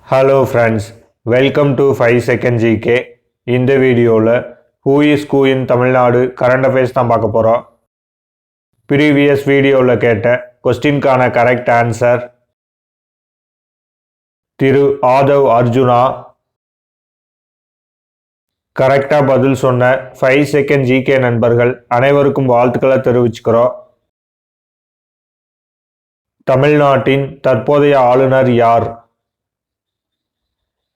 Hello friends, welcome to 5 Second GK. இந்த வீடியோவில் Who is Who in Tamil Nadu current affairs தான் பார்க்க போகிறோம். ப்ரீவியஸ் வீடியோவில் கேட்ட கொஸ்டின்கான கரெக்ட் ஆன்சர் திரு ஆதவ் அர்ஜுனா. கரெக்டாக பதில் சொன்ன 5 செகண்ட் ஜிகே நண்பர்கள் அனைவருக்கும் வாழ்த்துக்களை தெரிவிச்சுக்கிறோம். தமிழ்நாட்டின் தற்போதைய ஆளுநர் யார்?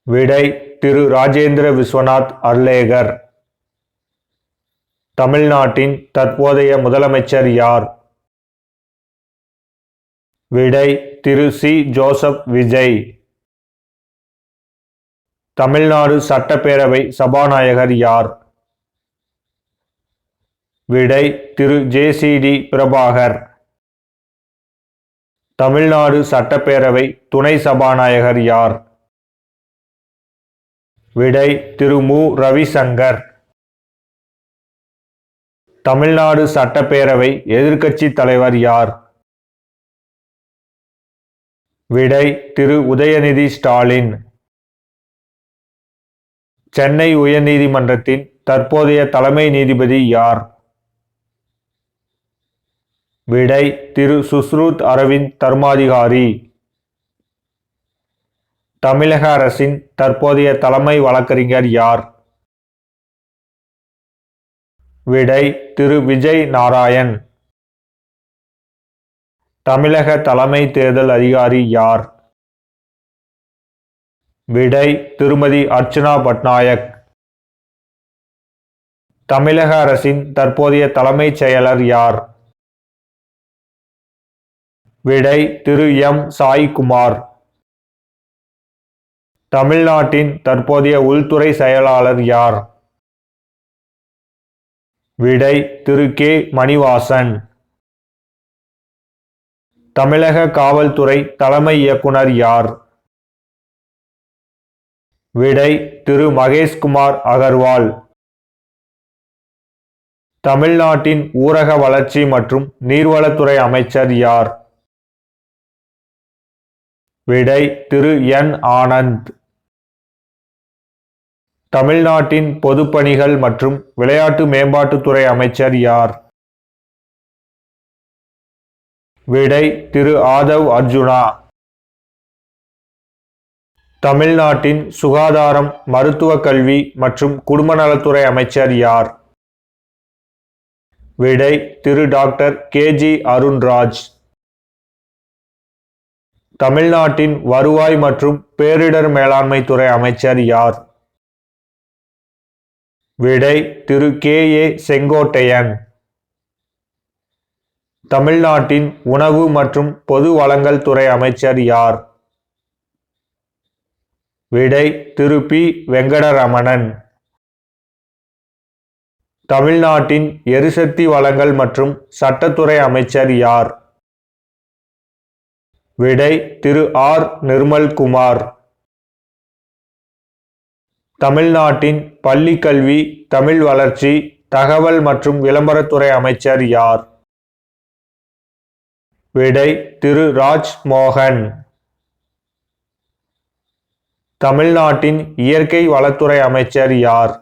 விடை திரு ராஜேந்திர விஸ்வநாத் அர்லேகர். தமிழ்நாட்டின் தற்போதைய முதலமைச்சர் யார்? விடை திரு சி ஜோசப் விஜய். தமிழ்நாடு சட்டப்பேரவை சபாநாயகர் யார்? விடை திரு ஜேசிடி பிரபாகர். தமிழ்நாடு சட்டப்பேரவை துணை சபாநாயகர் யார்? விடை திரு மு ரவிசங்கர். தமிழ்நாடு சட்டப்பேரவை எதிர்க்கட்சி தலைவர் யார்? விடை திரு உதயநிதி ஸ்டாலின். சென்னை உயர்நீதிமன்றத்தின் தற்போதைய தலைமை நீதிபதி யார்? விடை திரு சுஷ்ருத் அரவிந்த் தர்மாதிகாரி. தமிழக அரசின் தற்போதைய தலைமை வழக்கறிஞர் யார்? விடை திரு விஜய் நாராயண். தமிழக தலைமை தேர்தல் அதிகாரி யார்? விடை திருமதி அர்ச்சனா பட்நாயக். தமிழக அரசின் தற்போதைய தலைமைச் செயலர் யார்? விடை திரு எம் சாய்குமார். தமிழ்நாட்டின் தற்போதைய உள்துறை செயலாளர் யார்? விடை திரு கே மணிவாசன். தமிழக காவல்துறை தலைமை இயக்குனர் யார்? விடை திரு மகேஷ்குமார் அகர்வால். தமிழ்நாட்டின் ஊரக வளர்ச்சி மற்றும் நீர்வளத்துறை அமைச்சர் யார்? விடை திரு என் ஆனந்த். தமிழ்நாட்டின் பொதுப்பணிகள் மற்றும் விளையாட்டு மேம்பாட்டுத்துறை அமைச்சர் யார்? விடை திரு ஆதவ் அர்ஜுனா. தமிழ்நாட்டின் சுகாதாரம், மருத்துவ கல்வி மற்றும் குடும்ப நலத்துறை அமைச்சர் யார்? விடை திரு டாக்டர் கேஜி அருண்ராஜ். தமிழ்நாட்டின் வருவாய் மற்றும் பேரிடர் மேலாண்மை துறை அமைச்சர் யார்? விடை திரு கே ஏ செங்கோட்டையன். தமிழ்நாட்டின் உணவு மற்றும் பொது வழங்கல் துறை அமைச்சர் யார்? விடை திரு பி வெங்கடரமணன். தமிழ்நாட்டின் எரிசக்தி வளங்கள் மற்றும் சட்டத்துறை அமைச்சர் யார்? விடை திரு ஆர் நிர்மல்குமார். தமிழ்நாட்டின் பள்ளி கல்வி, தமிழ் வளர்ச்சி, தகவல் மற்றும் விளம்பரத்துறை அமைச்சர் யார்? விடை திரு ராஜ் மோகன். தமிழ்நாட்டின் இயற்கை வளத்துறை அமைச்சர் யார்?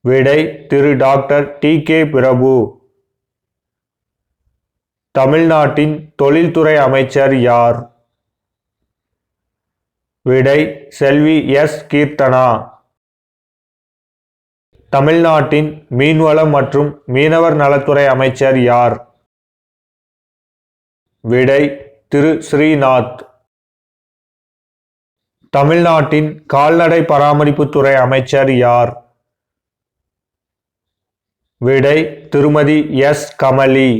விடை திரு டாக்டர் டி கே பிரபு. தமிழ்நாட்டின் தொழில்துறை அமைச்சர் யார்? விடை செல்வி எஸ் கீர்த்தனா. தமிழ்நாட்டின் மீன்வளம் மற்றும் மீனவர் நலத்துறை அமைச்சர் யார்? விடை திரு ஸ்ரீநாத். தமிழ்நாட்டின் கால்நடை பராமரிப்புத்துறை அமைச்சர் யார்? விடை திருமதி எஸ் கமலி.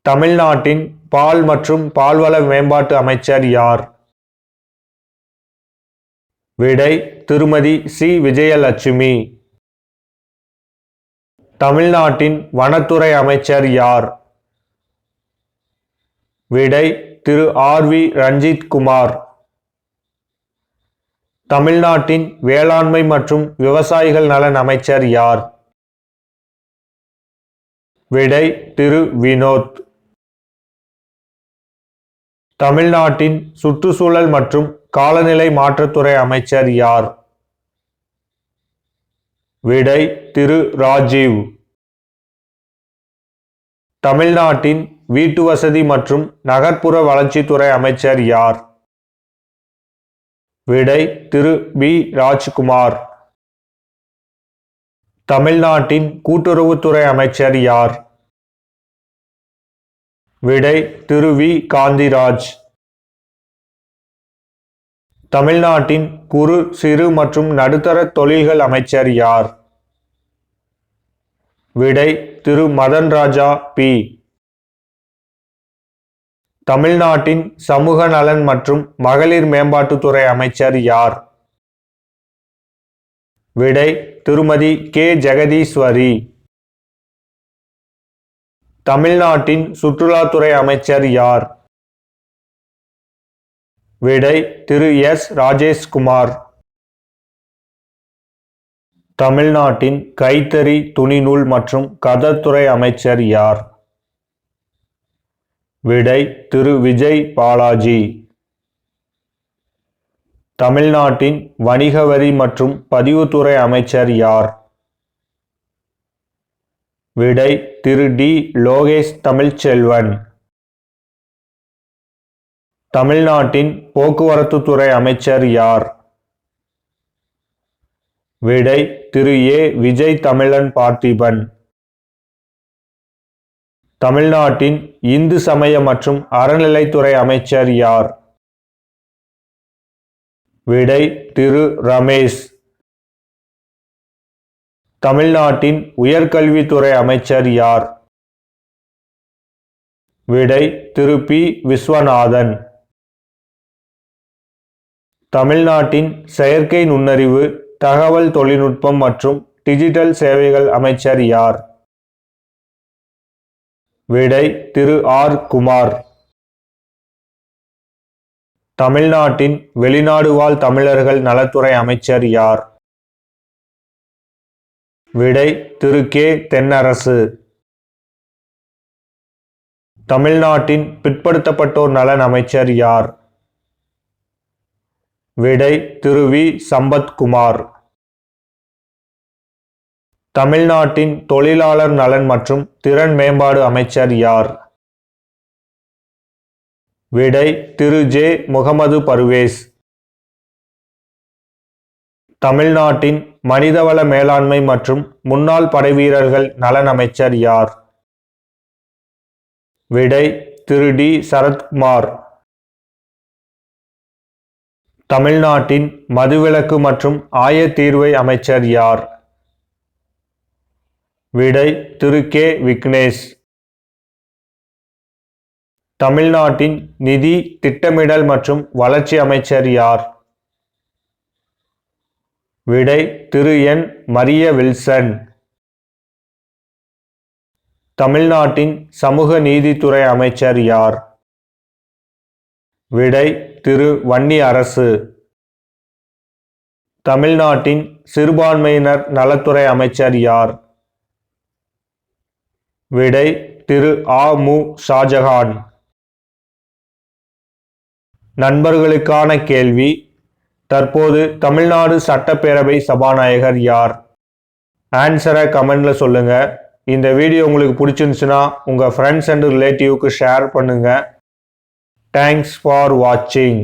தமிழ்நாட்டின் பால் மற்றும் பால்வள மேம்பாட்டு அமைச்சர் யார்? விடை திருமதி சி விஜயலட்சுமி. தமிழ்நாட்டின் வனத்துறை அமைச்சர் யார்? விடை திரு ஆர் வி ரஞ்சித் குமார். தமிழ்நாட்டின் வேளாண்மை மற்றும் விவசாயிகள் நலன் அமைச்சர் யார்? விடை திரு வினோத். தமிழ்நாட்டின் சுற்றுச்சூழல் மற்றும் காலநிலை மாற்றத்துறை அமைச்சர் யார்? விடை திரு ராஜீவ். தமிழ்நாட்டின் வீட்டுவசதி மற்றும் நகர்ப்புற வளர்ச்சித்துறை அமைச்சர் யார்? விடை திரு பி ராஜ்குமார். தமிழ்நாட்டின் கூட்டுறவுத்துறை அமைச்சர் யார்? விடை திரு வி காந்திராஜ். தமிழ்நாட்டின் குறு சிறு மற்றும் நடுத்தர தொழில்கள் அமைச்சர் யார்? விடை திரு மதன் ராஜா பி. தமிழ்நாட்டின் சமூக நலன் மற்றும் மகளிர் மேம்பாட்டுத்துறை அமைச்சர் யார்? விடை திருமதி கே ஜெகதீஸ்வரி. தமிழ்நாட்டின் சுற்றுலாத்துறை அமைச்சர் யார்? விடை திரு எஸ் ராஜேஷ்குமார். தமிழ்நாட்டின் கைத்தறி துணிநூல் மற்றும் கதர்துறை அமைச்சர் யார்? விடை திரு விஜய் பாலாஜி. தமிழ்நாட்டின் வணிக வரி மற்றும் பதிவுத்துறை அமைச்சர் யார்? விடை திரு டி லோகேஷ் தமிழ்ச்செல்வன். தமிழ்நாட்டின் போக்குவரத்துத்துறை அமைச்சர் யார்? விடை திரு ஏ விஜய் தமிழன் பார்த்திபன். தமிழ்நாட்டின் இந்து சமய மற்றும் அறநிலைத்துறை அமைச்சர் யார்? விடை திரு ரமேஷ். தமிழ்நாட்டின் உயர்கல்வித்துறை அமைச்சர் யார்? விடை திரு பி விஸ்வநாதன். தமிழ்நாட்டின் செயற்கை நுண்ணறிவு, தகவல் தொழில்நுட்பம் மற்றும் டிஜிட்டல் சேவைகள் அமைச்சர் யார்? விடை திரு ஆர் குமார். தமிழ்நாட்டின் வெளிநாடு வாழ் தமிழர்கள் நலத்துறை அமைச்சர் யார்? விடை திரு கே தென்னரசு. தமிழ்நாட்டின் பிற்படுத்தப்பட்டோர் நலன் அமைச்சர் யார்? விடை திரு வி சம்பத்குமார். தமிழ்நாட்டின் தொழிலாளர் நலன் மற்றும் திறன் மேம்பாடு அமைச்சர் யார்? விடை திரு ஜே முகமது பர்வேஸ். தமிழ்நாட்டின் மனிதவள மேலாண்மை மற்றும் முன்னாள் படைவீரர்கள் நலன் அமைச்சர் யார்? விடை திரு டி சரத்குமார். தமிழ்நாட்டின் மதுவிலக்கு மற்றும் ஆயத்தீர்வை அமைச்சர் யார்? விடை திரு கே விக்னேஷ். தமிழ்நாட்டின் நிதி, திட்டமிடல் மற்றும் வளர்ச்சி அமைச்சர் யார்? விடை திரு என் மரிய வில்சன். தமிழ்நாட்டின் சமூக நீதித்துறை அமைச்சர் யார்? விடை திரு வன்னி அரசு. தமிழ்நாட்டின் சிறுபான்மையினர் நலத்துறை அமைச்சர் யார்? விடை திரு ஆ மு ஷாஜகான். நண்பர்களுக்கான கேள்வி: தற்போது தமிழ்நாடு சட்டப்பேரவை சபாநாயகர் யார்? ஆன்சரை கமெண்ட்ல சொல்லுங்க. இந்த வீடியோ உங்களுக்கு பிடிச்சிருந்துச்சுன்னா உங்க ஃப்ரெண்ட்ஸ் அண்ட் ரிலேட்டிவ்க்கு ஷேர் பண்ணுங்க. தேங்க்ஸ் ஃபார் வாட்சிங்.